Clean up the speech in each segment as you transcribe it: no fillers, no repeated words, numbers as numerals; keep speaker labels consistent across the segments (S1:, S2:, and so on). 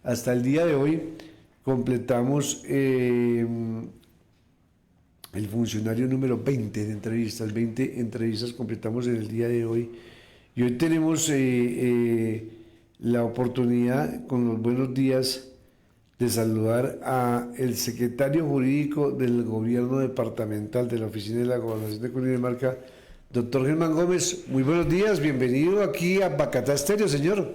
S1: hasta el día de hoy completamos el funcionario número 20 de entrevistas, 20 entrevistas completamos en el día de hoy. Y hoy tenemos la oportunidad, con los buenos días, de saludar a el secretario jurídico del gobierno departamental de la Oficina de la Gobernación de Cundinamarca, doctor Germán Gómez. Muy buenos días, bienvenido aquí a Bacatá Estéreo, señor.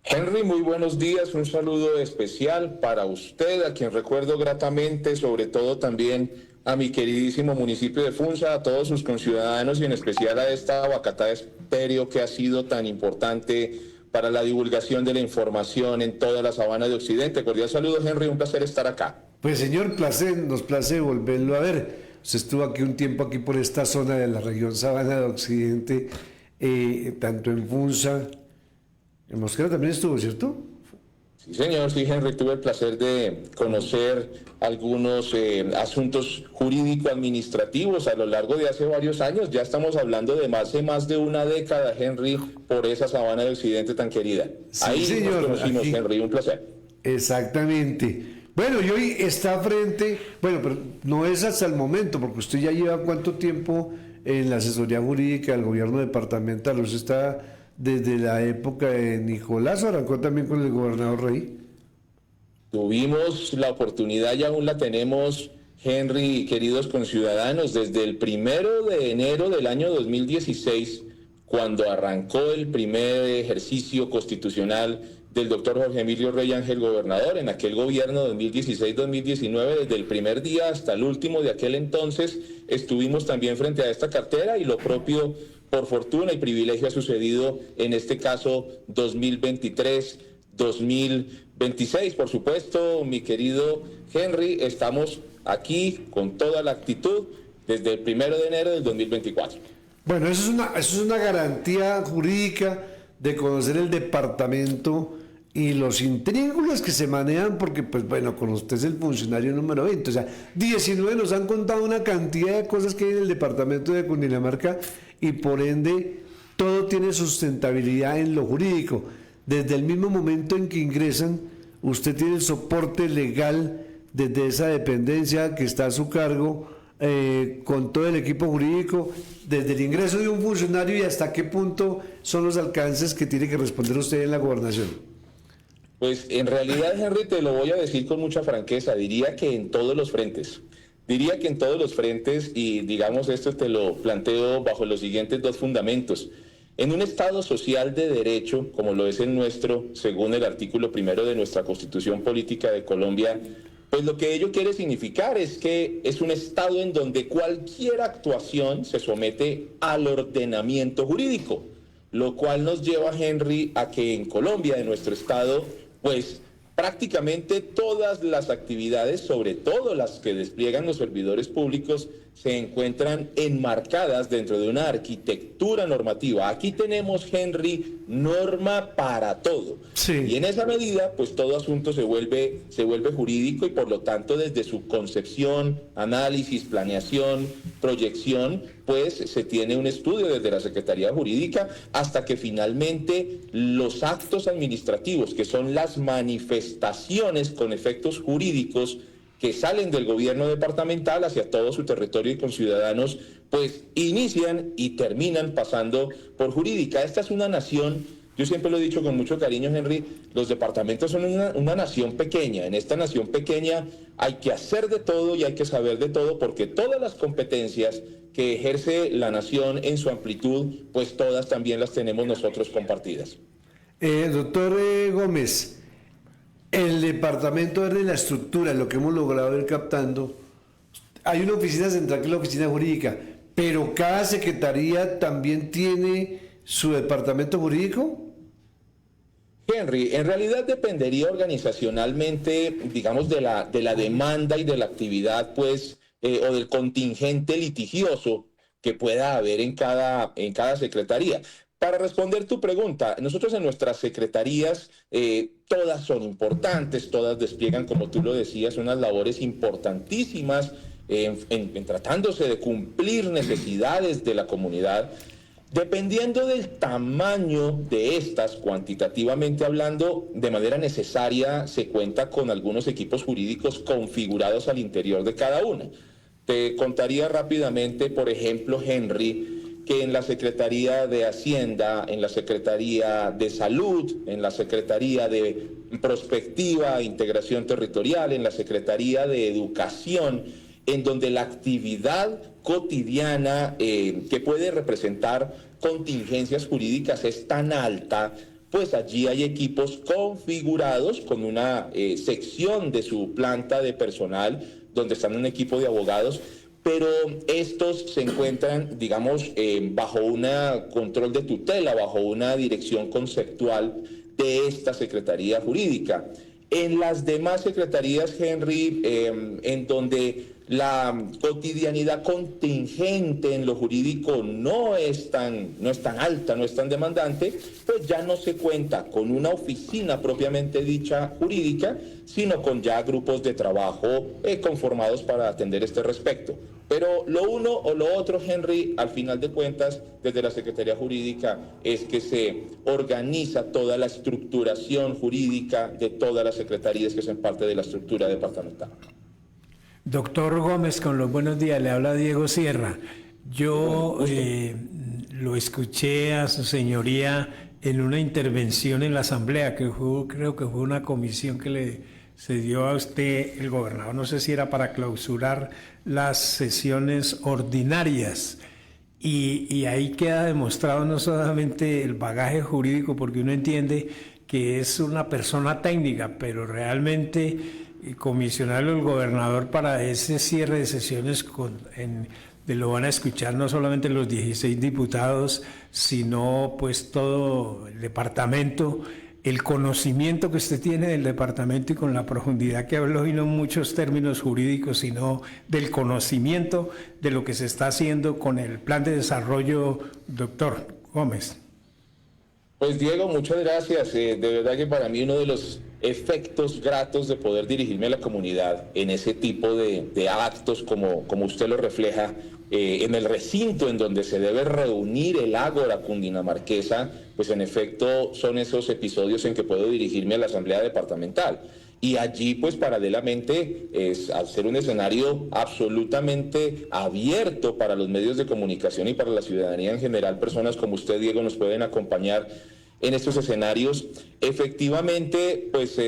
S2: Henry, muy buenos días, un saludo especial para usted, a quien recuerdo gratamente, sobre todo también a mi queridísimo municipio de Funza, a todos sus conciudadanos y en especial a esta Bacatá Estéreo que ha sido tan importante para la divulgación de la información en toda la Sabana de Occidente. Cordial saludo, Henry, un placer estar acá.
S1: Pues señor, nos place volverlo a ver. Usted estuvo aquí un tiempo aquí por esta zona de la región Sabana de Occidente, tanto en Funza, en Mosquera también estuvo, ¿cierto?
S2: Sí, señor, sí, Henry, tuve el placer de conocer algunos asuntos jurídico-administrativos a lo largo de hace varios años. Ya estamos hablando de más de una década, Henry, por esa Sabana de Occidente tan querida.
S1: Sí,
S2: ahí
S1: señor,
S2: nos conocimos,
S1: aquí.
S2: Henry, un placer.
S1: Exactamente. Bueno, y hoy está frente, bueno, pero no es hasta el momento, porque usted ya lleva cuánto tiempo en la asesoría jurídica del gobierno departamental. Usted está desde la época de Nicolás, arrancó también con el gobernador Rey.
S2: Tuvimos la oportunidad y aún la tenemos, Henry, queridos conciudadanos, desde el 1 de enero del año 2016, cuando arrancó el primer ejercicio constitucional del doctor Jorge Emilio Rey Ángel, gobernador, en aquel gobierno 2016-2019, desde el primer día hasta el último de aquel entonces, estuvimos también frente a esta cartera y lo propio, por fortuna y privilegio, ha sucedido en este caso 2023-2026. Por supuesto, mi querido Henry, estamos aquí con toda la actitud desde el 1 de enero del 2024.
S1: Bueno, eso es una garantía jurídica de conocer el departamento y los intríngulos que se manejan, porque pues bueno, con usted es el funcionario número 20, o sea, 19 nos han contado una cantidad de cosas que hay en el departamento de Cundinamarca y por ende todo tiene sustentabilidad en lo jurídico. Desde el mismo momento en que ingresan, usted tiene el soporte legal desde esa dependencia que está a su cargo, con todo el equipo jurídico, desde el ingreso de un funcionario y hasta qué punto son los alcances que tiene que responder usted en la gobernación.
S2: Pues en realidad, Henry, te lo voy a decir con mucha franqueza, diría que en todos los frentes. Diría que en todos los frentes, y digamos esto te lo planteo bajo los siguientes dos fundamentos. En un Estado social de derecho, como lo es el nuestro, según el artículo 1 de nuestra Constitución Política de Colombia, pues lo que ello quiere significar es que es un Estado en donde cualquier actuación se somete al ordenamiento jurídico, lo cual nos lleva, Henry, a que en Colombia, en nuestro Estado, pues prácticamente todas las actividades, sobre todo las que despliegan los servidores públicos, se encuentran enmarcadas dentro de una arquitectura normativa. Aquí tenemos, Henry, norma para todo.
S1: Sí.
S2: Y en esa medida, pues todo asunto se vuelve jurídico y por lo tanto desde su concepción, análisis, planeación, proyección, pues se tiene un estudio desde la Secretaría Jurídica hasta que finalmente los actos administrativos, que son las manifestaciones con efectos jurídicos que salen del gobierno departamental hacia todo su territorio y con ciudadanos, pues inician y terminan pasando por jurídica. Esta es una nación, yo siempre lo he dicho con mucho cariño, Henry, los departamentos son una nación pequeña. En esta nación pequeña hay que hacer de todo y hay que saber de todo, porque todas las competencias que ejerce la nación en su amplitud, pues todas también las tenemos nosotros compartidas.
S1: Doctor Gómez, el departamento de la estructura, lo que hemos logrado ir captando, hay una oficina central que es la oficina jurídica, pero cada secretaría también tiene su departamento jurídico.
S2: Henry, en realidad dependería organizacionalmente, digamos, de la demanda y de la actividad, pues, o del contingente litigioso que pueda haber en cada secretaría. Para responder tu pregunta, nosotros en nuestras secretarías, todas son importantes, todas despliegan, como tú lo decías, unas labores importantísimas en tratándose de cumplir necesidades de la comunidad. Dependiendo del tamaño de estas, cuantitativamente hablando, de manera necesaria se cuenta con algunos equipos jurídicos configurados al interior de cada una. Te contaría rápidamente, por ejemplo, Henry, que en la Secretaría de Hacienda, en la Secretaría de Salud, en la Secretaría de Prospectiva e Integración Territorial, en la Secretaría de Educación, en donde la actividad cotidiana que puede representar contingencias jurídicas es tan alta, pues allí hay equipos configurados con una sección de su planta de personal, donde están un equipo de abogados, pero estos se encuentran, digamos, bajo un control de tutela, bajo una dirección conceptual de esta Secretaría Jurídica. En las demás secretarías, Henry, en donde la cotidianidad contingente en lo jurídico no es tan alta, no es tan demandante, pues ya no se cuenta con una oficina propiamente dicha jurídica, sino con ya grupos de trabajo conformados para atender este respecto. Pero lo uno o lo otro, Henry, al final de cuentas, desde la Secretaría Jurídica, es que se organiza toda la estructuración jurídica de todas las secretarías que son parte de la estructura departamental.
S3: Doctor Gómez, con los buenos días, le habla Diego Sierra. Yo lo escuché a su señoría en una intervención en la Asamblea, que creo que fue una comisión que se dio a usted el gobernador, no sé si era para clausurar las sesiones ordinarias. Y ahí queda demostrado no solamente el bagaje jurídico, porque uno entiende que es una persona técnica, pero realmente comisionarlo el gobernador para ese cierre de sesiones lo van a escuchar no solamente los 16 diputados, sino pues todo el departamento, el conocimiento que usted tiene del departamento y con la profundidad que habló, y no muchos términos jurídicos, sino del conocimiento de lo que se está haciendo con el plan de desarrollo, doctor Gómez.
S2: Pues Diego, muchas gracias. De verdad que para mí uno de los efectos gratos de poder dirigirme a la comunidad en ese tipo de actos como usted lo refleja, en el recinto en donde se debe reunir el ágora cundinamarquesa, pues en efecto son esos episodios en que puedo dirigirme a la Asamblea Departamental. Y allí, pues paralelamente, al ser un escenario absolutamente abierto para los medios de comunicación y para la ciudadanía en general, personas como usted, Diego, nos pueden acompañar en estos escenarios. Efectivamente, pues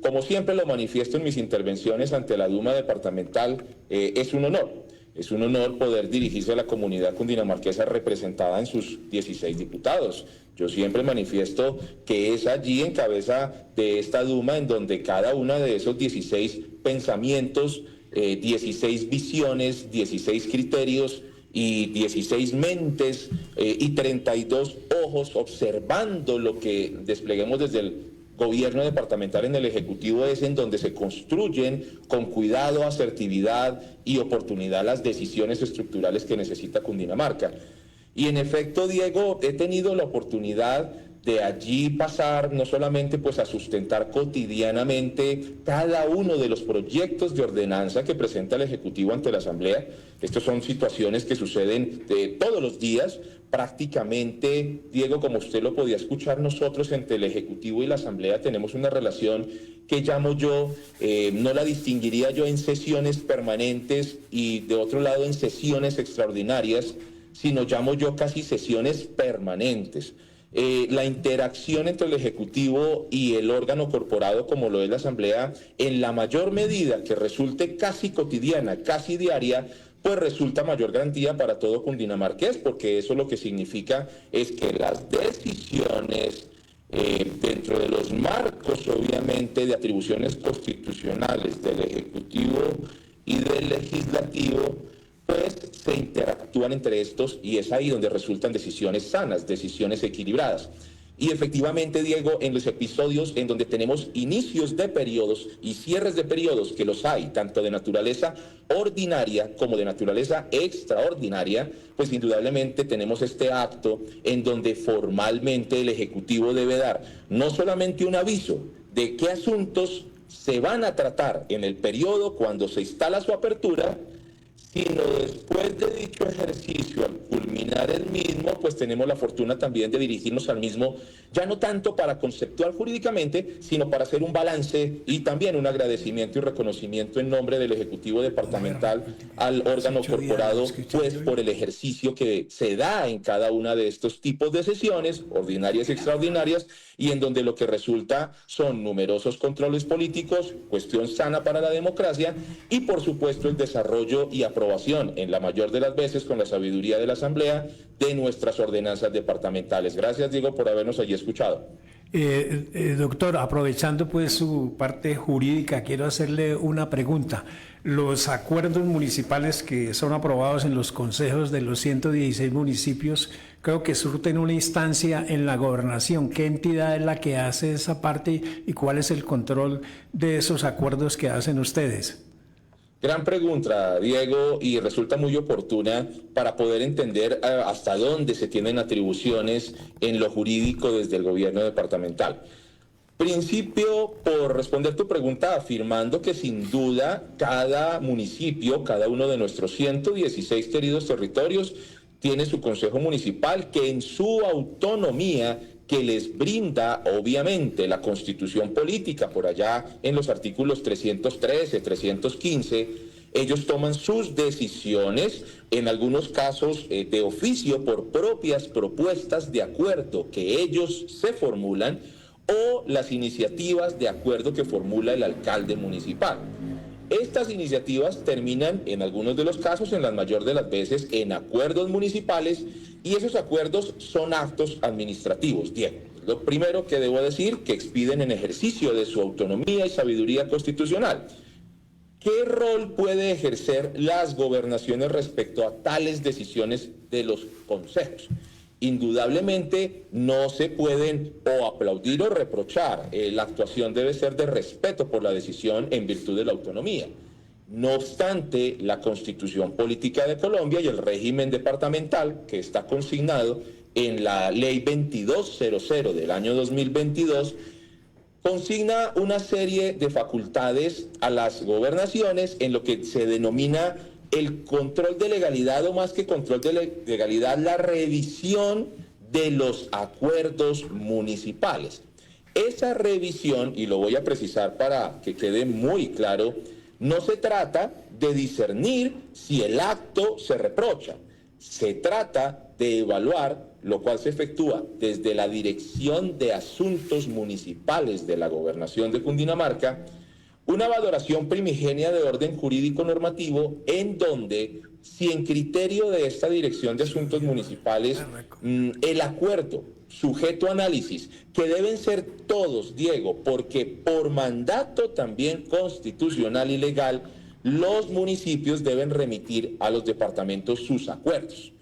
S2: como siempre lo manifiesto en mis intervenciones ante la Duma Departamental, es un honor. Es un honor poder dirigirse a la comunidad cundinamarquesa representada en sus 16 diputados. Yo siempre manifiesto que es allí, en cabeza de esta Duma, en donde cada una de esos 16 pensamientos, 16 visiones, 16 criterios y 16 mentes y 32 ojos observando lo que despleguemos desde el gobierno departamental en el Ejecutivo, es en donde se construyen con cuidado, asertividad y oportunidad las decisiones estructurales que necesita Cundinamarca. Y en efecto, Diego, he tenido la oportunidad de allí pasar no solamente pues a sustentar cotidianamente cada uno de los proyectos de ordenanza que presenta el Ejecutivo ante la Asamblea. Estas son situaciones que suceden todos los días, prácticamente, Diego, como usted lo podía escuchar, nosotros entre el Ejecutivo y la Asamblea tenemos una relación que llamo yo, no la distinguiría yo en sesiones permanentes y de otro lado en sesiones extraordinarias, sino llamo yo casi sesiones permanentes. La interacción entre el Ejecutivo y el órgano corporado como lo es la Asamblea, en la mayor medida que resulte casi cotidiana, casi diaria, pues resulta mayor garantía para todo cundinamarqués, porque eso lo que significa es que las decisiones dentro de los marcos, obviamente, de atribuciones constitucionales del Ejecutivo y del Legislativo, pues se interactúan entre estos y es ahí donde resultan decisiones sanas, decisiones equilibradas. Y efectivamente, Diego, en los episodios en donde tenemos inicios de periodos y cierres de periodos, que los hay, tanto de naturaleza ordinaria como de naturaleza extraordinaria, pues indudablemente tenemos este acto en donde formalmente el Ejecutivo debe dar no solamente un aviso de qué asuntos se van a tratar en el periodo cuando se instala su apertura, sino después de dicho ejercicio, al culminar el mismo, pues tenemos la fortuna también de dirigirnos al mismo, ya no tanto para conceptuar jurídicamente, sino para hacer un balance y también un agradecimiento y reconocimiento en nombre del Ejecutivo Departamental al órgano corporado, pues por el ejercicio que se da en cada una de estos tipos de sesiones, ordinarias y extraordinarias, y en donde lo que resulta son numerosos controles políticos, cuestión sana para la democracia, y por supuesto el desarrollo y aprobación, en la mayor de las veces con la sabiduría de la Asamblea, de nuestras ordenanzas departamentales. Gracias, Diego, por habernos allí escuchado.
S3: Doctor, aprovechando pues su parte jurídica, quiero hacerle una pregunta. Los acuerdos municipales que son aprobados en los consejos de los 116 municipios, creo que surten una instancia en la gobernación. ¿Qué entidad es la que hace esa parte y cuál es el control de esos acuerdos que hacen ustedes?
S2: Gran pregunta, Diego, y resulta muy oportuna para poder entender hasta dónde se tienen atribuciones en lo jurídico desde el gobierno departamental. Principio por responder tu pregunta afirmando que sin duda cada municipio, cada uno de nuestros 116 queridos territorios, tiene su consejo municipal que en su autonomía que les brinda obviamente la constitución política por allá en los artículos 313, 315, ellos toman sus decisiones, en algunos casos de oficio por propias propuestas de acuerdo que ellos se formulan o las iniciativas de acuerdo que formula el alcalde municipal. Estas iniciativas terminan en algunos de los casos, en la mayor de las veces, en acuerdos municipales y esos acuerdos son actos administrativos, Diego. Lo primero que debo decir, que expiden en ejercicio de su autonomía y sabiduría constitucional. ¿Qué rol puede ejercer las gobernaciones respecto a tales decisiones de los consejos? Indudablemente no se pueden o aplaudir o reprochar. La actuación debe ser de respeto por la decisión en virtud de la autonomía. No obstante, la Constitución Política de Colombia y el régimen departamental que está consignado en la Ley 2200 del año 2022 consigna una serie de facultades a las gobernaciones en lo que se denomina el control de legalidad o más que control de legalidad, la revisión de los acuerdos municipales. Esa revisión, y lo voy a precisar para que quede muy claro, no se trata de discernir si el acto se reprocha, se trata de evaluar, lo cual se efectúa desde la Dirección de Asuntos Municipales de la Gobernación de Cundinamarca, una valoración primigenia de orden jurídico normativo en donde, si en criterio de esta Dirección de Asuntos Municipales, el acuerdo sujeto a análisis, que deben ser todos, Diego, porque por mandato también constitucional y legal, los municipios deben remitir a los departamentos sus acuerdos.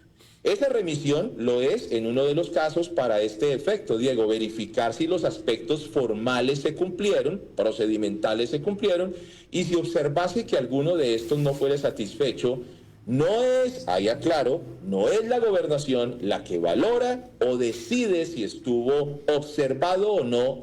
S2: Esa remisión lo es en uno de los casos para este efecto, Diego, verificar si los aspectos formales se cumplieron, procedimentales se cumplieron, y si observase que alguno de estos no fuera satisfecho, no es, ahí aclaro, no es la gobernación la que valora o decide si estuvo observado o no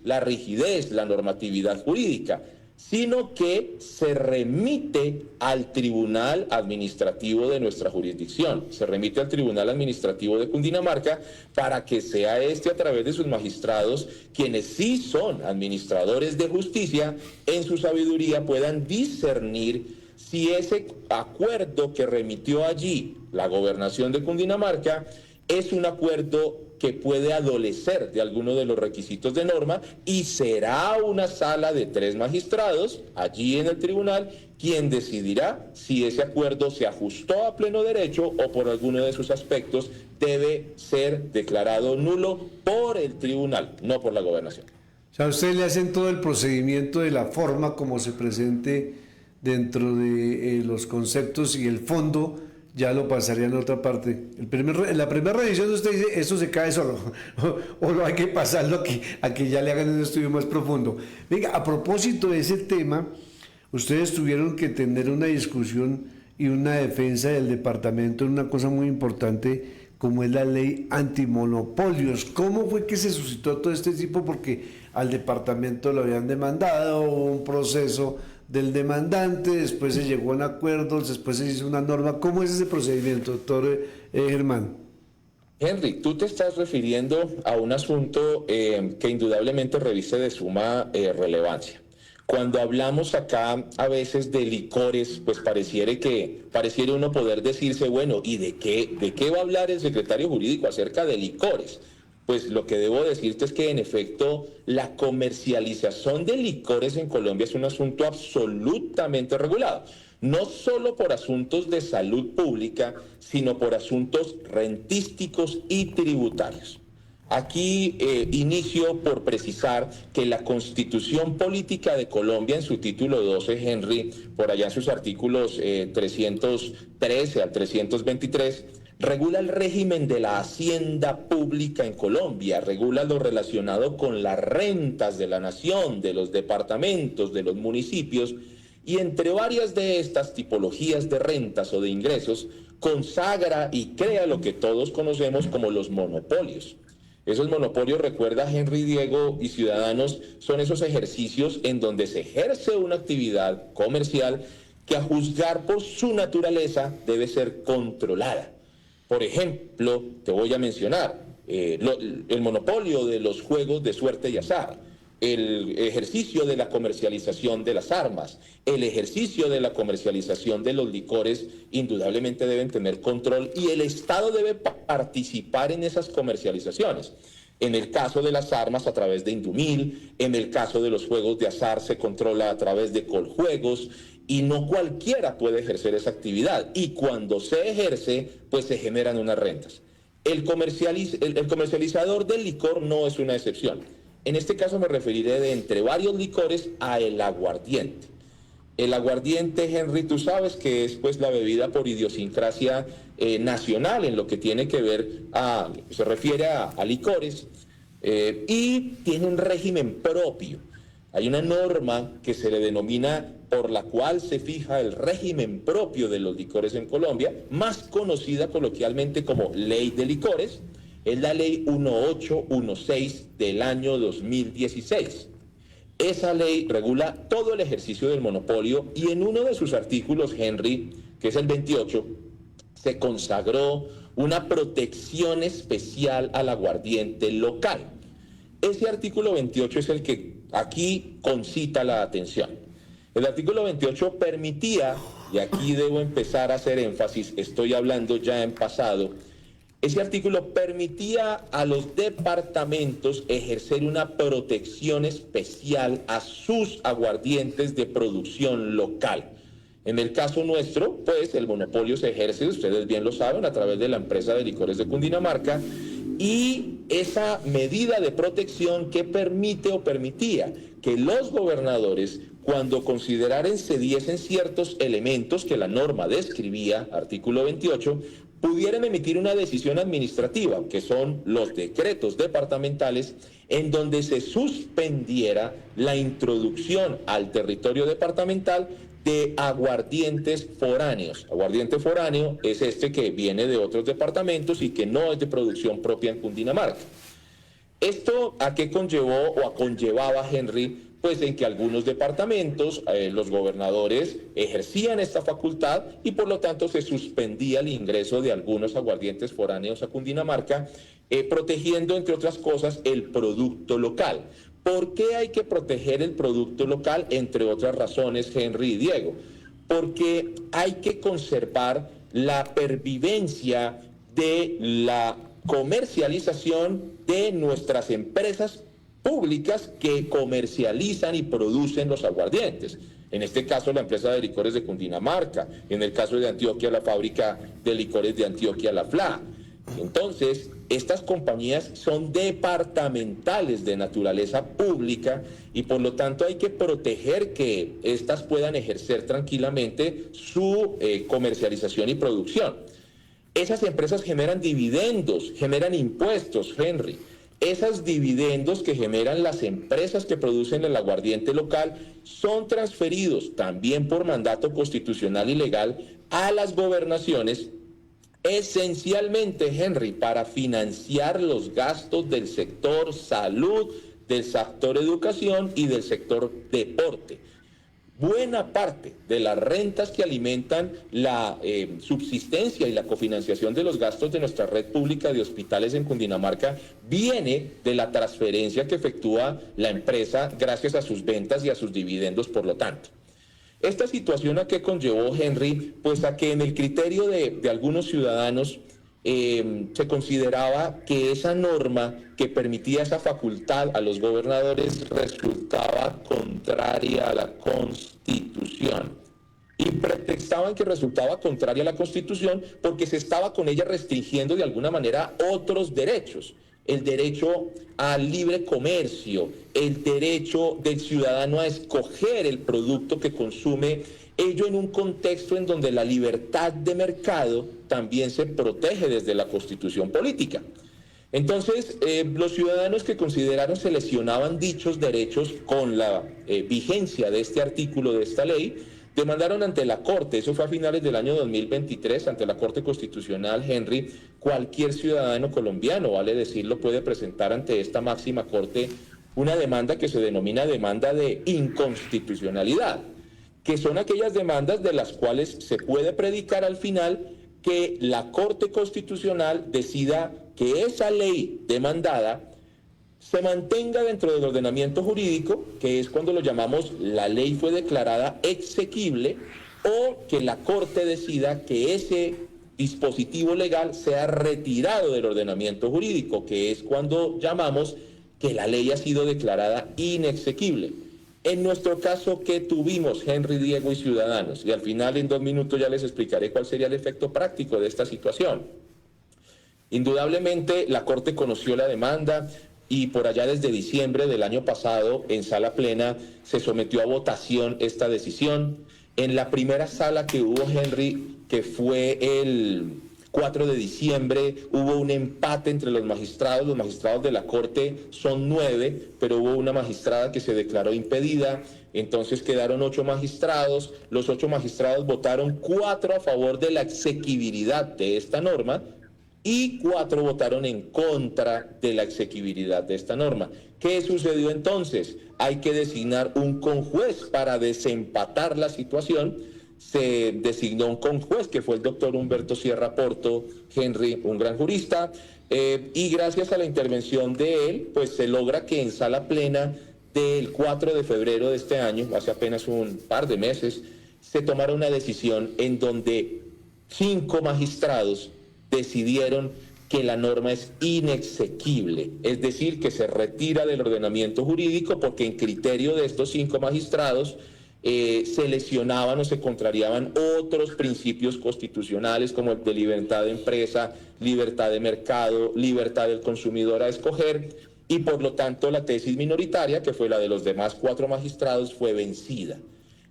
S2: la rigidez, la normatividad jurídica, sino que se remite al Tribunal Administrativo de nuestra jurisdicción, se remite al Tribunal Administrativo de Cundinamarca para que sea este a través de sus magistrados, quienes sí son administradores de justicia, en su sabiduría puedan discernir si ese acuerdo que remitió allí la Gobernación de Cundinamarca es un acuerdo que puede adolecer de alguno de los requisitos de norma y será una sala de 3 magistrados allí en el tribunal quien decidirá si ese acuerdo se ajustó a pleno derecho o por alguno de sus aspectos debe ser declarado nulo por el tribunal, no por la gobernación.
S1: O sea, ustedes le hacen todo el procedimiento de la forma como se presente dentro de los conceptos y el fondo ya lo pasarían a otra parte. La primera revisión usted dice, eso se cae solo, o lo hay que pasarlo a que ya le hagan un estudio más profundo. Venga, a propósito de ese tema, ustedes tuvieron que tener una discusión y una defensa del departamento en una cosa muy importante, como es la ley antimonopolios. ¿Cómo fue que se suscitó todo este tipo? Porque al departamento lo habían demandado, hubo un proceso del demandante, después se llegó a un acuerdo, después se hizo una norma. ¿Cómo es ese procedimiento, doctor Germán?
S2: Henry, tú te estás refiriendo a un asunto que indudablemente reviste de suma relevancia. Cuando hablamos acá a veces de licores, pues pareciera uno poder decirse, bueno, ¿y de qué va a hablar el secretario jurídico acerca de licores? Pues lo que debo decirte es que en efecto la comercialización de licores en Colombia es un asunto absolutamente regulado. No solo por asuntos de salud pública, sino por asuntos rentísticos y tributarios. Aquí inicio por precisar que la Constitución Política de Colombia en su título 12, Henry, por allá en sus artículos 313 al 323, regula el régimen de la hacienda pública en Colombia, regula lo relacionado con las rentas de la nación, de los departamentos, de los municipios, y entre varias de estas tipologías de rentas o de ingresos, consagra y crea lo que todos conocemos como los monopolios. Esos monopolios, recuerda Henry, Diego y ciudadanos, son esos ejercicios en donde se ejerce una actividad comercial que a juzgar por su naturaleza debe ser controlada. Por ejemplo, te voy a mencionar el monopolio de los juegos de suerte y azar, el ejercicio de la comercialización de las armas, el ejercicio de la comercialización de los licores, indudablemente deben tener control y el Estado debe participar en esas comercializaciones. En el caso de las armas a través de Indumil, en el caso de los juegos de azar se controla a través de Coljuegos y no cualquiera puede ejercer esa actividad y cuando se ejerce pues se generan unas rentas. El comercializador del licor no es una excepción. En este caso me referiré de entre varios licores a el aguardiente. El aguardiente, Henry, tú sabes que es pues la bebida por idiosincrasia nacional en lo que tiene que ver se refiere a licores y tiene un régimen propio. Hay una norma que se le denomina por la cual se fija el régimen propio de los licores en Colombia, más conocida coloquialmente como Ley de Licores. Es la ley 1816 del año 2016. Esa ley regula todo el ejercicio del monopolio y en uno de sus artículos, Henry, que es el 28, se consagró una protección especial al aguardiente local. Ese artículo 28 es el que aquí concita la atención. El artículo 28 permitía, y aquí debo empezar a hacer énfasis, estoy hablando ya en pasado, ese artículo permitía a los departamentos ejercer una protección especial a sus aguardientes de producción local. En el caso nuestro, pues el monopolio se ejerce, ustedes bien lo saben, a través de la empresa de licores de Cundinamarca y esa medida de protección que permite o permitía que los gobernadores, cuando consideraran se diesen ciertos elementos que la norma describía, artículo 28, pudieran emitir una decisión administrativa, que son los decretos departamentales, en donde se suspendiera la introducción al territorio departamental de aguardientes foráneos. Aguardiente foráneo es este que viene de otros departamentos y que no es de producción propia en Cundinamarca. ¿Esto a qué conllevó o conllevaba, Henry? Pues en que algunos departamentos, los gobernadores ejercían esta facultad y por lo tanto se suspendía el ingreso de algunos aguardientes foráneos a Cundinamarca, protegiendo entre otras cosas el producto local. ¿Por qué hay que proteger el producto local? Entre otras razones, Henry y Diego, porque hay que conservar la pervivencia de la comercialización de nuestras empresas públicas que comercializan y producen los aguardientes. En este caso, la empresa de licores de Cundinamarca, en el caso de Antioquia, la fábrica de licores de Antioquia, la FLA. Entonces, estas compañías son departamentales de naturaleza pública y por lo tanto hay que proteger que éstas puedan ejercer tranquilamente su comercialización y producción. Esas empresas generan dividendos, generan impuestos, Henry. Esos dividendos que generan las empresas que producen el aguardiente local son transferidos también por mandato constitucional y legal a las gobernaciones, esencialmente, Henry, para financiar los gastos del sector salud, del sector educación y del sector deporte. buena parte de las rentas que alimentan la subsistencia y la cofinanciación de los gastos de nuestra red pública de hospitales en Cundinamarca viene de la transferencia que efectúa la empresa gracias a sus ventas y a sus dividendos, por lo tanto. Esta situación a qué conllevó, Henry, pues a que en el criterio de algunos ciudadanos se consideraba que esa norma que permitía esa facultad a los gobernadores resultaba contraria a la Constitución. Y pretextaban que resultaba contraria a la Constitución porque se estaba con ella restringiendo de alguna manera otros derechos. El derecho al libre comercio, el derecho del ciudadano a escoger el producto que consume, ello en un contexto en donde la libertad de mercado también se protege desde la Constitución política. Entonces, los ciudadanos que consideraron se lesionaban dichos derechos con la vigencia de este artículo de esta ley, demandaron ante la Corte, eso fue a finales del año 2023, ante la Corte Constitucional, Henry. Cualquier ciudadano colombiano, vale decirlo, puede presentar ante esta máxima Corte una demanda que se denomina demanda de inconstitucionalidad, que son aquellas demandas de las cuales se puede predicar al final que la Corte Constitucional decida que esa ley demandada se mantenga dentro del ordenamiento jurídico, que es cuando lo llamamos la ley fue declarada exequible, o que la Corte decida que ese dispositivo legal sea retirado del ordenamiento jurídico, que es cuando llamamos que la ley ha sido declarada inexequible. En nuestro caso, ¿qué tuvimos, Henry, Diego y ciudadanos? Y al final, en 2 minutos, ya les explicaré cuál sería el efecto práctico de esta situación. Indudablemente, la Corte conoció la demanda y por allá desde diciembre del año pasado, en sala plena, se sometió a votación esta decisión. En la primera sala que hubo, Henry, que fue el 4 de diciembre, hubo un empate entre los magistrados de la Corte son 9, pero hubo una magistrada que se declaró impedida, entonces quedaron 8 magistrados, los 8 magistrados votaron 4 a favor de la exequibilidad de esta norma y 4 votaron en contra de la exequibilidad de esta norma. ¿Qué sucedió entonces? Hay que designar un conjuez para desempatar la situación. Se designó un conjuez que fue el doctor Humberto Sierra Porto, Henry, un gran jurista, y gracias a la intervención de él, pues se logra que en sala plena del 4 de febrero de este año, hace apenas un par de meses, se tomara una decisión en donde 5 magistrados decidieron que la norma es inexequible, es decir, que se retira del ordenamiento jurídico porque en criterio de estos 5 magistrados se lesionaban o se contrariaban otros principios constitucionales como el de libertad de empresa, libertad de mercado, libertad del consumidor a escoger, y por lo tanto la tesis minoritaria, que fue la de los demás 4 magistrados, fue vencida.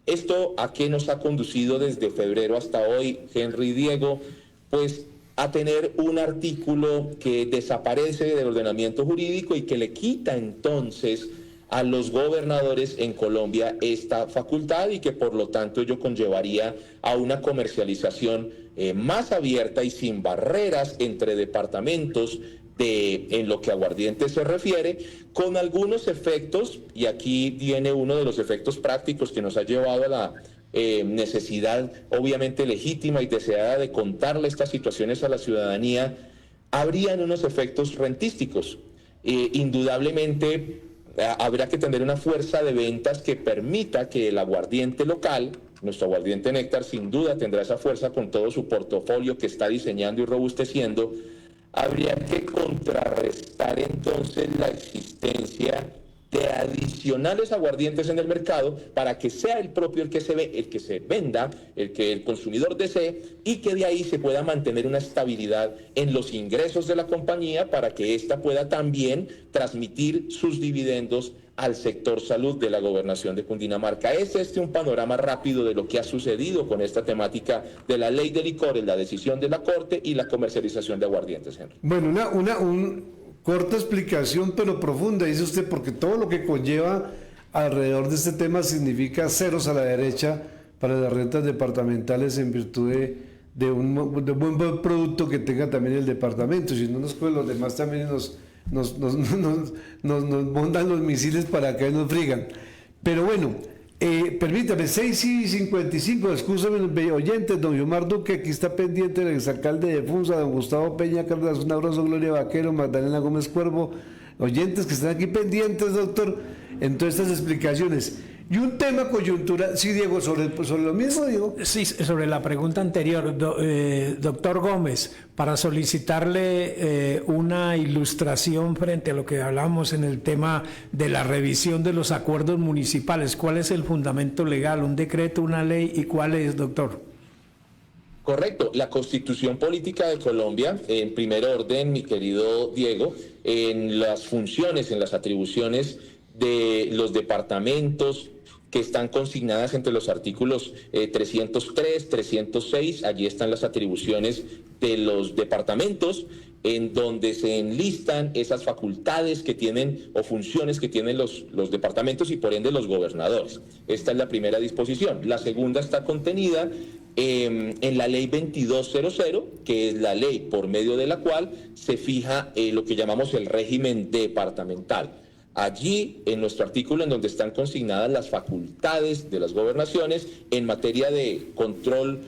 S2: ¿Esto a qué nos ha conducido desde febrero hasta hoy, Henry y Diego? Pues a tener un artículo que desaparece del ordenamiento jurídico y que le quita entonces a los gobernadores en Colombia esta facultad y que por lo tanto ello conllevaría a una comercialización más abierta y sin barreras entre departamentos en lo que a aguardiente se refiere, con algunos efectos, y aquí viene uno de los efectos prácticos que nos ha llevado a la necesidad obviamente legítima y deseada de contarle estas situaciones a la ciudadanía. Habrían unos efectos rentísticos. Indudablemente habrá que tener una fuerza de ventas que permita que el aguardiente local, nuestro aguardiente Néctar, sin duda tendrá esa fuerza con todo su portafolio que está diseñando y robusteciendo. Habría que contrarrestar entonces la existencia de adicionales aguardientes en el mercado para que sea el propio el que se venda, el que el consumidor desee, y que de ahí se pueda mantener una estabilidad en los ingresos de la compañía para que ésta pueda también transmitir sus dividendos al sector salud de la gobernación de Cundinamarca. Es un panorama rápido de lo que ha sucedido con esta temática de la ley de licores, la decisión de la Corte y la comercialización de aguardientes, Henry.
S1: Bueno, corta explicación, pero profunda, dice usted, porque todo lo que conlleva alrededor de este tema significa ceros a la derecha para las rentas departamentales en virtud de un buen producto que tenga también el departamento. Si no, pues los demás también nos montan los misiles para que nos frigan. Pero bueno, Permítame, 6:55, excúsame, oyentes, don Yomar Duque, aquí está pendiente el exalcalde de Funza, don Gustavo Peña Cárdenas, un abrazo, Gloria Vaquero, Magdalena Gómez Cuervo, oyentes que están aquí pendientes, doctor, en todas estas explicaciones. Y un tema coyuntural, sí, Diego, sobre lo mismo, Diego.
S3: Sí, sobre la pregunta anterior, doctor Gómez, para solicitarle una ilustración frente a lo que hablamos en el tema de la revisión de los acuerdos municipales. ¿Cuál es el fundamento legal? ¿Un decreto, una ley? ¿Y cuál es, doctor?
S2: Correcto. La Constitución Política de Colombia, en primer orden, mi querido Diego, en las funciones, en las atribuciones de los departamentos, que están consignadas entre los artículos 303, 306, allí están las atribuciones de los departamentos, en donde se enlistan esas facultades que tienen o funciones que tienen los departamentos y por ende los gobernadores. Esta es la primera disposición. La segunda está contenida en la ley 2200, que es la ley por medio de la cual se fija lo que llamamos el régimen departamental. Allí, en nuestro artículo, en donde están consignadas las facultades de las gobernaciones en materia de control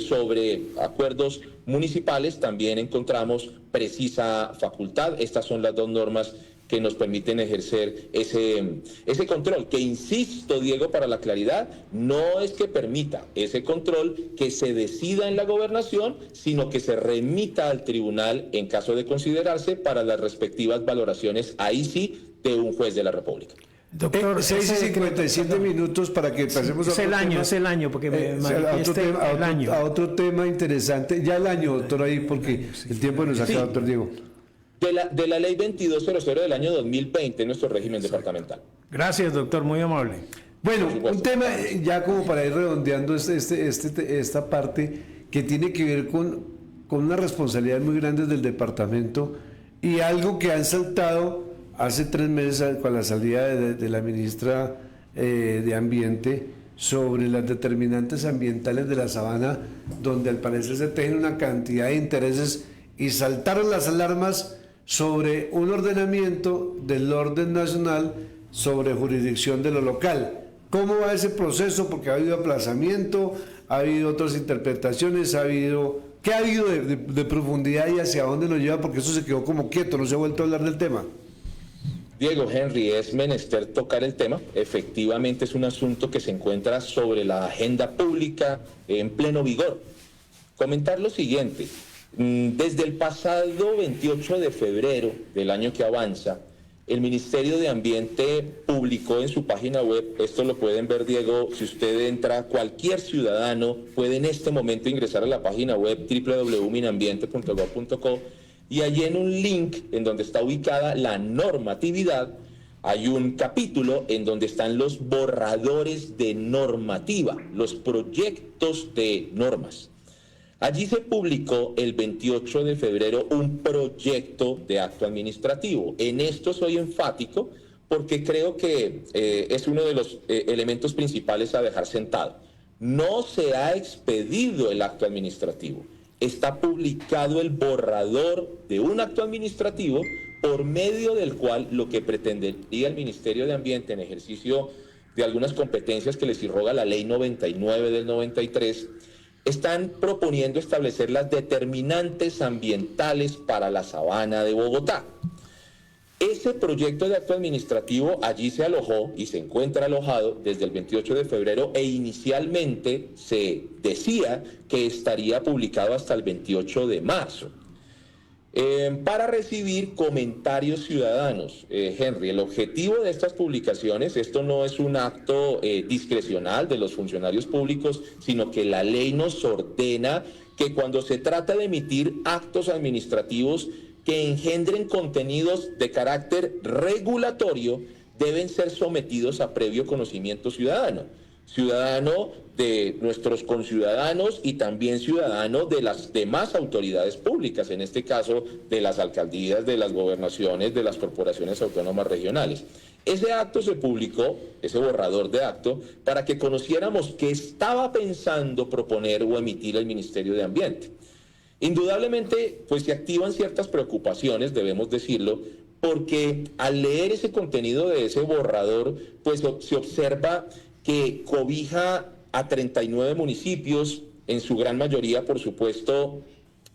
S2: sobre acuerdos municipales, también encontramos precisa facultad. Estas son las dos normas que nos permiten ejercer ese control, que insisto, Diego, para la claridad, no es que permita ese control que se decida en la gobernación, sino que se remita al tribunal en caso de considerarse para las respectivas valoraciones, ahí sí, de un juez de la República.
S3: Doctor,
S1: 6:57 minutos para que pasemos a otro tema.
S3: Es el año, porque
S1: a otro tema interesante. Ya el año, doctor, ahí, porque el tiempo nos acaba, doctor Diego.
S2: De la ley 2200 del año 2020, nuestro régimen departamental.
S3: Gracias, doctor, muy amable.
S1: Bueno, un tema ya como para ir redondeando esta parte que tiene que ver con unas responsabilidades muy grandes del departamento y algo que han saltado hace 3 meses con la salida de la ministra de Ambiente sobre las determinantes ambientales de la sabana, donde al parecer se tejen una cantidad de intereses y saltaron las alarmas sobre un ordenamiento del orden nacional sobre jurisdicción de lo local. ¿Cómo va ese proceso? Porque ha habido aplazamiento, ha habido otras interpretaciones, ¿qué ha habido de profundidad y hacia dónde lo lleva? Porque eso se quedó como quieto, no se ha vuelto a hablar del tema.
S2: Diego, Henry, es menester tocar el tema. Efectivamente es un asunto que se encuentra sobre la agenda pública en pleno vigor. Comentar lo siguiente. Desde el pasado 28 de febrero del año que avanza, el Ministerio de Ambiente publicó en su página web, esto lo pueden ver, Diego, si usted entra, cualquier ciudadano puede en este momento ingresar a la página web www.minambiente.gov.co y allí en un link en donde está ubicada la normatividad, hay un capítulo en donde están los borradores de normativa, los proyectos de normas. Allí se publicó el 28 de febrero un proyecto de acto administrativo. En esto soy enfático porque creo que es uno de los elementos principales a dejar sentado. No se ha expedido el acto administrativo. Está publicado el borrador de un acto administrativo por medio del cual lo que pretendería el Ministerio de Ambiente en ejercicio de algunas competencias que les irroga la Ley 99 del 93, están proponiendo establecer las determinantes ambientales para la sabana de Bogotá. Ese proyecto de acto administrativo allí se alojó y se encuentra alojado desde el 28 de febrero e inicialmente se decía que estaría publicado hasta el 28 de marzo. Para recibir comentarios ciudadanos, Henry, el objetivo de estas publicaciones, esto no es un acto discrecional de los funcionarios públicos, sino que la ley nos ordena que cuando se trata de emitir actos administrativos que engendren contenidos de carácter regulatorio, deben ser sometidos a previo conocimiento ciudadano de nuestros conciudadanos y también ciudadano de las demás autoridades públicas, en este caso de las alcaldías, de las gobernaciones, de las corporaciones autónomas regionales. Ese acto se publicó, ese borrador de acto, para que conociéramos qué estaba pensando proponer o emitir el Ministerio de Ambiente. Indudablemente, pues se activan ciertas preocupaciones, debemos decirlo, porque al leer ese contenido de ese borrador, pues se observa que cobija a 39 municipios, en su gran mayoría, por supuesto,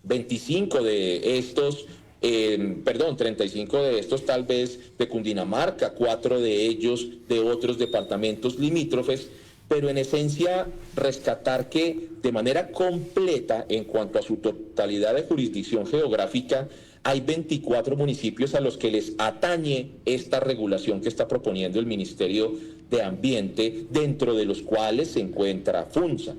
S2: 35 de estos, 35 de estos tal vez de Cundinamarca, 4 de ellos de otros departamentos limítrofes, pero en esencia rescatar que de manera completa, en cuanto a su totalidad de jurisdicción geográfica, hay 24 municipios a los que les atañe esta regulación que está proponiendo el Ministerio de Ambiente, dentro de los cuales se encuentra Funza.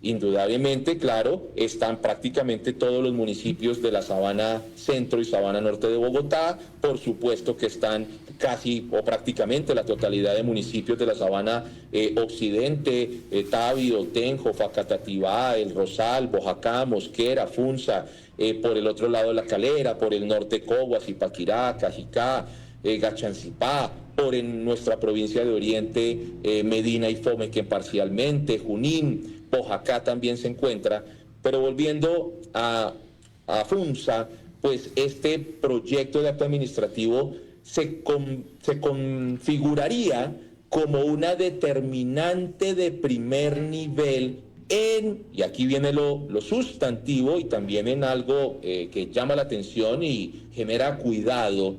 S2: Indudablemente, claro, están prácticamente todos los municipios de la Sabana Centro y Sabana Norte de Bogotá, por supuesto que están casi o prácticamente la totalidad de municipios de la Sabana Occidente, Tábio, Tenjo, Facatativá, El Rosal, Bojacá, Mosquera, Funza, por el otro lado La Calera, por el norte Cogua, Zipaquirá, Cajicá, Gachancipá, por en nuestra provincia de Oriente, Medina y Fomequén parcialmente, Junín, Bojacá también se encuentra, pero volviendo a Funza, pues este proyecto de acto administrativo se configuraría como una determinante de primer nivel y aquí viene lo sustantivo y también en algo que llama la atención y genera cuidado,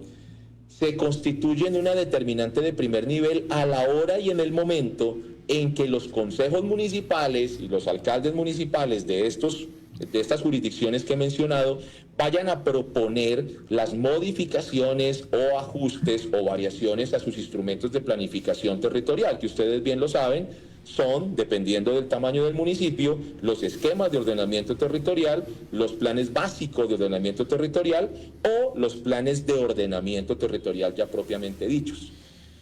S2: se constituye en una determinante de primer nivel a la hora y en el momento en que los consejos municipales y los alcaldes municipales de estas jurisdicciones que he mencionado vayan a proponer las modificaciones o ajustes o variaciones a sus instrumentos de planificación territorial, que ustedes bien lo saben, son, dependiendo del tamaño del municipio, los esquemas de ordenamiento territorial, los planes básicos de ordenamiento territorial o los planes de ordenamiento territorial ya propiamente dichos.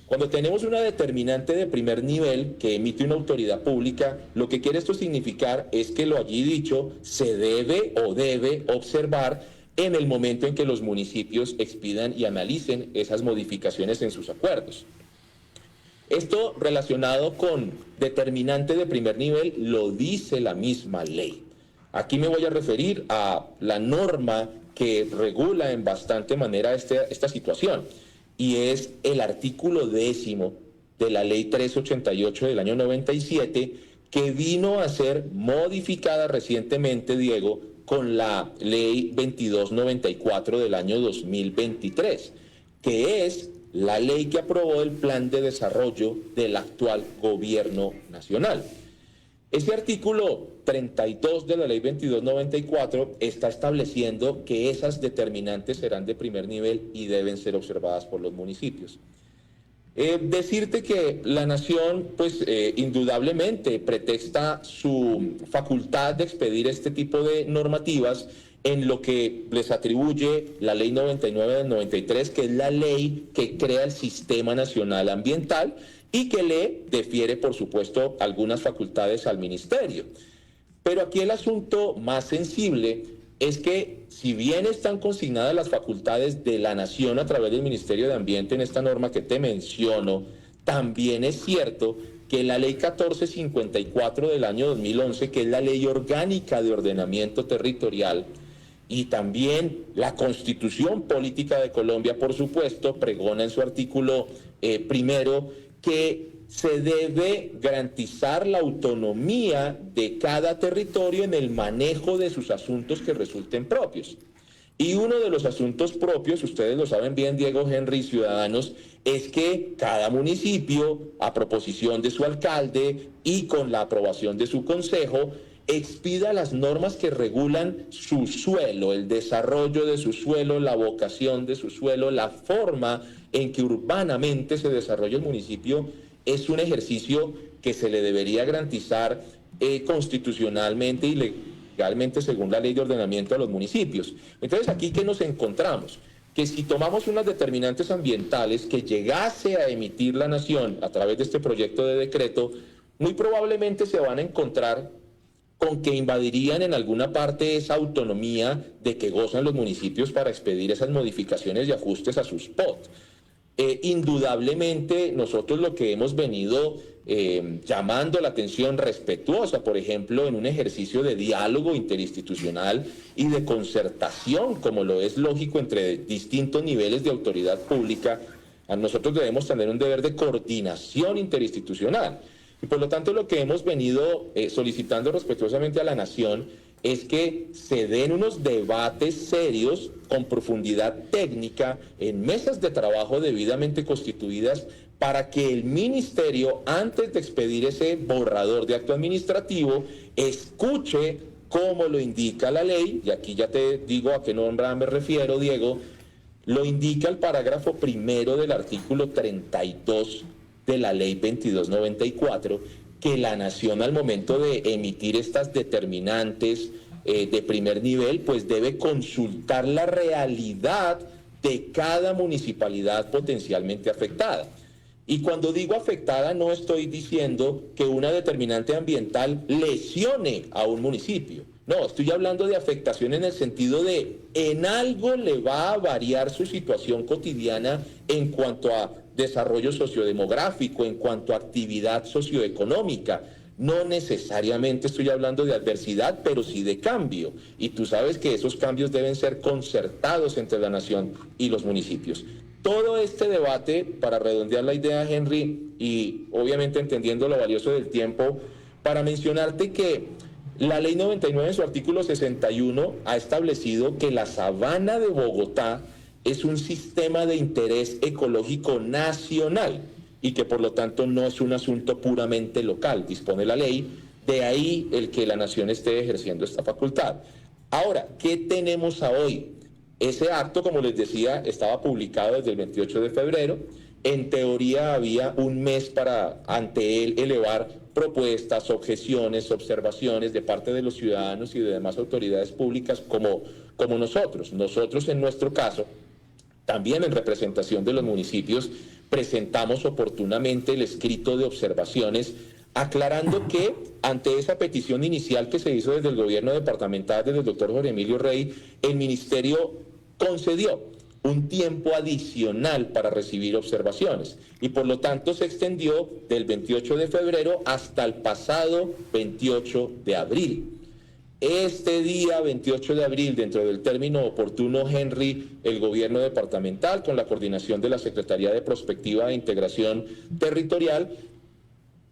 S2: Cuando tenemos una determinante de primer nivel que emite una autoridad pública, lo que quiere esto significar es que lo allí dicho se debe observar en el momento en que los municipios expidan y analicen esas modificaciones en sus acuerdos. Esto relacionado con determinante de primer nivel lo dice la misma ley. Aquí me voy a referir a la norma que regula en bastante manera esta situación. Y es el artículo 10 de la Ley 388 del año 97, que vino a ser modificada recientemente, Diego, con la Ley 2294 del año 2023, que es la ley que aprobó el Plan de Desarrollo del actual Gobierno Nacional. Este artículo 32 de la Ley 2294 está estableciendo que esas determinantes serán de primer nivel y deben ser observadas por los municipios. Decirte que la Nación, pues indudablemente pretexta su facultad de expedir este tipo de normativas en lo que les atribuye la Ley 99 del 93, que es la ley que crea el Sistema Nacional Ambiental y que le defiere, por supuesto, algunas facultades al Ministerio. Pero aquí el asunto más sensible es que, si bien están consignadas las facultades de la Nación a través del Ministerio de Ambiente en esta norma que te menciono, también es cierto que la Ley 1454 del año 2011, que es la Ley Orgánica de Ordenamiento Territorial, y también la Constitución Política de Colombia, por supuesto, pregona en su artículo primero que se debe garantizar la autonomía de cada territorio en el manejo de sus asuntos que resulten propios. Y uno de los asuntos propios, ustedes lo saben bien, Diego, Henry, ciudadanos, es que cada municipio, a proposición de su alcalde y con la aprobación de su consejo, expida las normas que regulan su suelo, el desarrollo de su suelo, la vocación de su suelo, la forma en que urbanamente se desarrolla el municipio. Es un ejercicio que se le debería garantizar constitucionalmente y legalmente según la Ley de Ordenamiento de los Municipios. Entonces, ¿aquí qué nos encontramos? Que si tomamos unas determinantes ambientales que llegase a emitir la Nación a través de este proyecto de decreto, muy probablemente se van a encontrar con que invadirían en alguna parte esa autonomía de que gozan los municipios para expedir esas modificaciones y ajustes a sus POT. Indudablemente nosotros lo que hemos venido llamando la atención respetuosa, por ejemplo, en un ejercicio de diálogo interinstitucional y de concertación, como lo es lógico entre distintos niveles de autoridad pública, a nosotros debemos tener un deber de coordinación interinstitucional. Y por lo tanto lo que hemos venido solicitando respetuosamente a la Nación es que se den unos debates serios con profundidad técnica en mesas de trabajo debidamente constituidas para que el ministerio, antes de expedir ese borrador de acto administrativo, escuche cómo lo indica la ley, y aquí ya te digo a qué norma me refiero, Diego, lo indica el parágrafo primero del artículo 32 de la ley 2294, que la Nación al momento de emitir estas determinantes de primer nivel, pues debe consultar la realidad de cada municipalidad potencialmente afectada. Y cuando digo afectada no estoy diciendo que una determinante ambiental lesione a un municipio. No, estoy hablando de afectación en el sentido de en algo le va a variar su situación cotidiana en cuanto a desarrollo sociodemográfico, en cuanto a actividad socioeconómica. No necesariamente estoy hablando de adversidad, pero sí de cambio. Y tú sabes que esos cambios deben ser concertados entre la Nación y los municipios. Todo este debate, para redondear la idea, Henry, y obviamente entendiendo lo valioso del tiempo, para mencionarte que la Ley 99 en su artículo 61 ha establecido que la sabana de Bogotá es un sistema de interés ecológico nacional y que por lo tanto no es un asunto puramente local, dispone la ley, de ahí el que la Nación esté ejerciendo esta facultad. Ahora, ¿qué tenemos a hoy? Ese acto, como les decía, estaba publicado desde el 28 de febrero. En teoría había un mes para ante él elevar propuestas, objeciones, observaciones de parte de los ciudadanos y de demás autoridades públicas como nosotros. Nosotros, en nuestro caso, también en representación de los municipios, presentamos oportunamente el escrito de observaciones, aclarando que ante esa petición inicial que se hizo desde el gobierno departamental, desde el doctor Jorge Emilio Rey, el ministerio concedió un tiempo adicional para recibir observaciones y por lo tanto se extendió del 28 de febrero hasta el pasado 28 de abril. Este día, 28 de abril, dentro del término oportuno, Henry, el gobierno departamental, con la coordinación de la Secretaría de Prospectiva e Integración Territorial,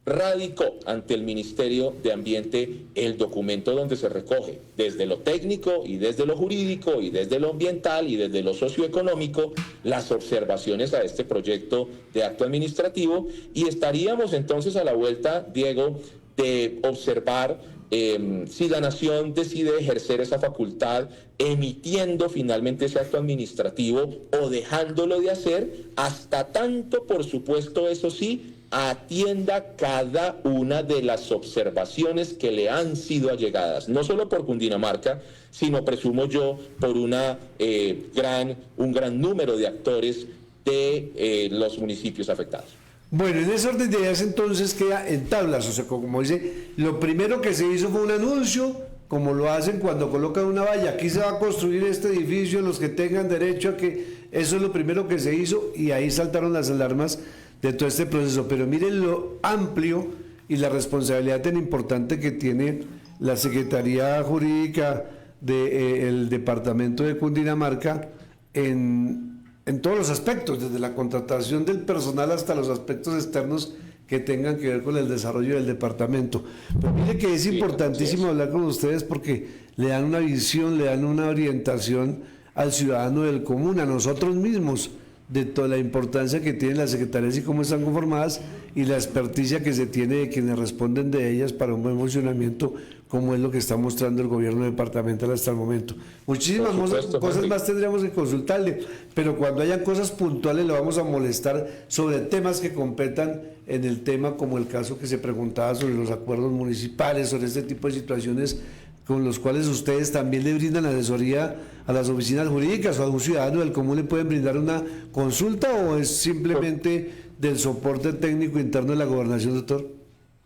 S2: radicó ante el Ministerio de Ambiente el documento donde se recoge desde lo técnico y desde lo jurídico y desde lo ambiental y desde lo socioeconómico las observaciones a este proyecto de acto administrativo y estaríamos entonces a la vuelta, Diego, de observar si la Nación decide ejercer esa facultad emitiendo finalmente ese acto administrativo o dejándolo de hacer hasta tanto, por supuesto, eso sí, atienda cada una de las observaciones que le han sido allegadas, no solo por Cundinamarca, sino, presumo yo, por un gran número de actores de los municipios afectados.
S1: Bueno, en ese orden de ideas entonces queda en tablas, o sea, como dice, lo primero que se hizo fue un anuncio, como lo hacen cuando colocan una valla, aquí se va a construir este edificio, los que tengan derecho a que, eso es lo primero que se hizo y ahí saltaron las alarmas de todo este proceso, pero miren lo amplio y la responsabilidad tan importante que tiene la Secretaría Jurídica del Departamento de Cundinamarca en todos los aspectos, desde la contratación del personal hasta los aspectos externos que tengan que ver con el desarrollo del departamento. Pero mire que es importantísimo hablar con ustedes porque le dan una visión, le dan una orientación al ciudadano del común, a nosotros mismos, de toda la importancia que tienen las secretarías y cómo están conformadas y la experticia que se tiene de quienes responden de ellas para un buen funcionamiento, como es lo que está mostrando el gobierno departamental hasta el momento. Muchísimas cosas más tendríamos que consultarle, pero cuando hayan cosas puntuales le vamos a molestar sobre temas que competan en el tema, como el caso que se preguntaba sobre los acuerdos municipales, sobre este tipo de situaciones con los cuales ustedes también le brindan asesoría a las oficinas jurídicas o a un ciudadano del común le pueden brindar una consulta o es simplemente del soporte técnico interno de la gobernación, doctor?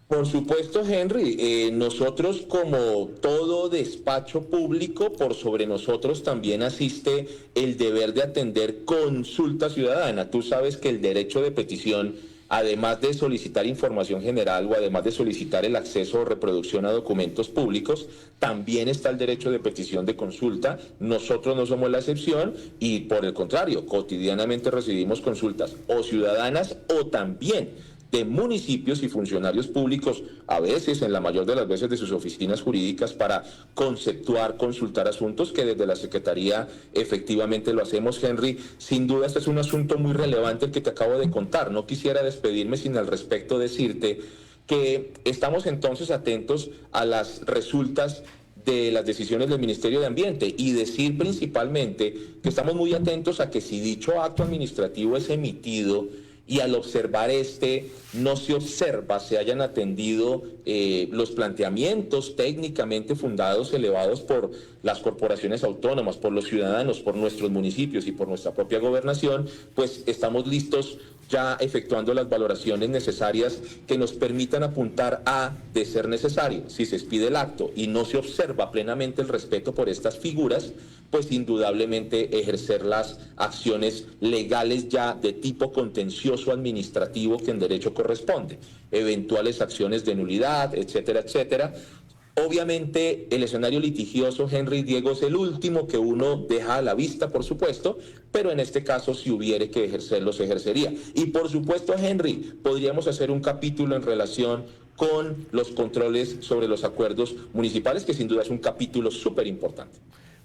S2: Por supuesto, Henry, nosotros como todo despacho público, por sobre nosotros también asiste el deber de atender consulta ciudadana. Tú sabes que el derecho de petición, además de solicitar información general o además de solicitar el acceso o reproducción a documentos públicos, también está el derecho de petición de consulta. Nosotros no somos la excepción y por el contrario, cotidianamente recibimos consultas o ciudadanas o también de municipios y funcionarios públicos, a veces, en la mayor de las veces, de sus oficinas jurídicas, para conceptuar, consultar asuntos que desde la Secretaría efectivamente lo hacemos, Henry. Sin duda, este es un asunto muy relevante el que te acabo de contar. No quisiera despedirme sin al respecto decirte que estamos entonces atentos a las resultas de las decisiones del Ministerio de Ambiente y decir principalmente que estamos muy atentos a que si dicho acto administrativo es emitido y al observar no se observa, se hayan atendido los planteamientos técnicamente fundados, elevados por las corporaciones autónomas, por los ciudadanos, por nuestros municipios y por nuestra propia gobernación, pues estamos listos ya efectuando las valoraciones necesarias que nos permitan apuntar a, de ser necesario, si se expide el acto y no se observa plenamente el respeto por estas figuras, pues indudablemente ejercer las acciones legales ya de tipo contencioso administrativo que en derecho corresponde, eventuales acciones de nulidad, etcétera, etcétera. Obviamente el escenario litigioso, Henry, Diego, es el último que uno deja a la vista, por supuesto, pero en este caso, si hubiere que ejercerlo, se ejercería. Y por supuesto, Henry, podríamos hacer un capítulo en relación con los controles sobre los acuerdos municipales, que sin duda es un capítulo súper importante.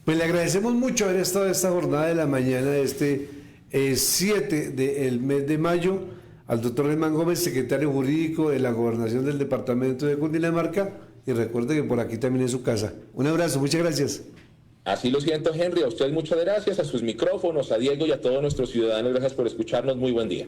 S1: Pues le agradecemos mucho haber estado esta jornada de la mañana de este 7 del mes de mayo al doctor Germán Gómez, secretario jurídico de la Gobernación del Departamento de Cundinamarca, y recuerde que por aquí también es su casa. Un abrazo, muchas gracias.
S2: Así lo siento, Henry, a usted muchas gracias, a sus micrófonos, a Diego y a todos nuestros ciudadanos, gracias por escucharnos, muy buen día.